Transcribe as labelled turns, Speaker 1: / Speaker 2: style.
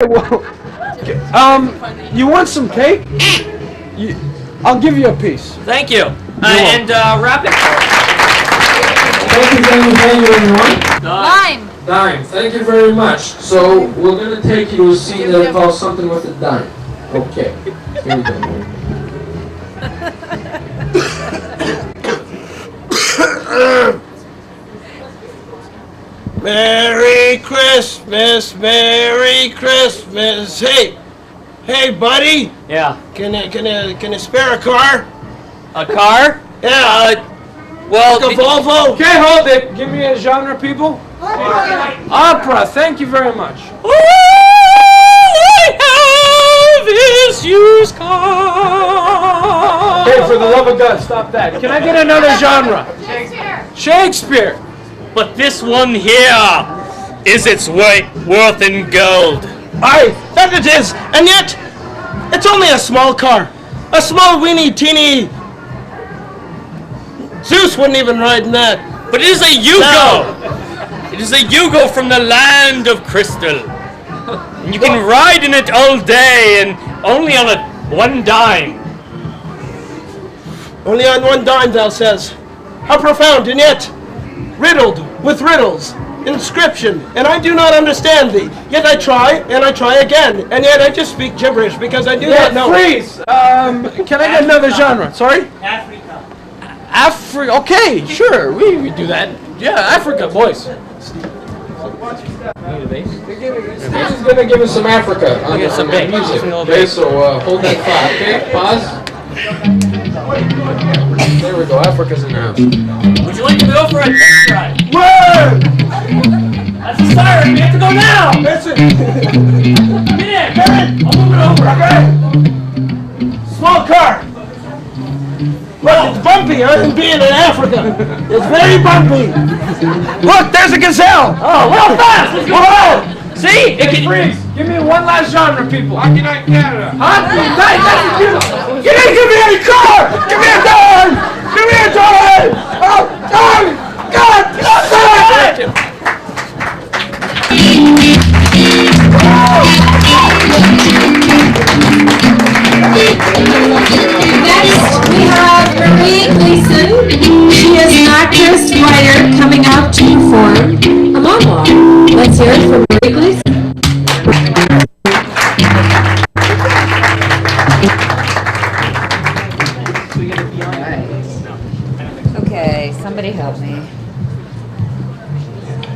Speaker 1: Well, you want some cake? I'll give you a piece.
Speaker 2: Thank you. And wrap it.
Speaker 3: Thank you, everyone.
Speaker 4: Lime.
Speaker 3: Dime. Thank you very much. So we're gonna take you to a scene that involves something with a dime. Okay. Here we go.
Speaker 5: Merry Christmas, Merry Christmas. Hey, buddy.
Speaker 2: Yeah.
Speaker 5: Can you spare a car?
Speaker 2: A car?
Speaker 5: Yeah.
Speaker 2: Well,
Speaker 5: Like a Volvo.
Speaker 1: Okay, hold it. Give me a genre, people. Opera. Thank you very much.
Speaker 2: all I have is used car.
Speaker 1: Hey, for the love of God, stop that. Can I get another genre? Shakespeare.
Speaker 2: But this one here is its worth in gold.
Speaker 5: Aye, that it is. And yet, it's only a small car. A small weeny teeny. Zeus wouldn't even ride in that.
Speaker 2: But it is a Yugo. It is a Yugo from the land of crystal. And you can ride in it all day and only on one dime.
Speaker 5: Only on one dime, thou says. How profound, and yet riddled with riddles, inscription, and I do not understand thee. Yet I try, and I try again, and yet I just speak gibberish because I do not know.
Speaker 1: Please. Can I get another genre? Sorry? Africa. Okay, sure. We do that. Yeah, Africa, boys.
Speaker 3: Steve's gonna give us some Africa on
Speaker 2: get some
Speaker 3: that
Speaker 2: bass.
Speaker 3: music.
Speaker 2: Some little
Speaker 3: Okay,
Speaker 2: bass.
Speaker 3: so hold that thought. Okay, pause. There we go. Africa's in the house.
Speaker 2: Would you like to go for a test drive?
Speaker 1: Word!
Speaker 2: That's a siren. We have to go now.
Speaker 1: Listen.
Speaker 2: Get in. I'll move it over.
Speaker 1: Okay. Small car.
Speaker 5: Look, it's bumpy, huh? And being in Africa, it's very bumpy.
Speaker 1: Look, there's a gazelle.
Speaker 2: Oh, real fast. Let's go. See? It can
Speaker 1: Freeze. Give me one last genre, people.
Speaker 5: Hockey Night Canada.
Speaker 1: Huh? That's beautiful. You didn't give me any car. Give me a dime. Give me a dime. Oh, dime. God, dime.
Speaker 4: Next, we have Marie Gleason. She is an actress, writer, coming out to perform a monologue. Let's hear it from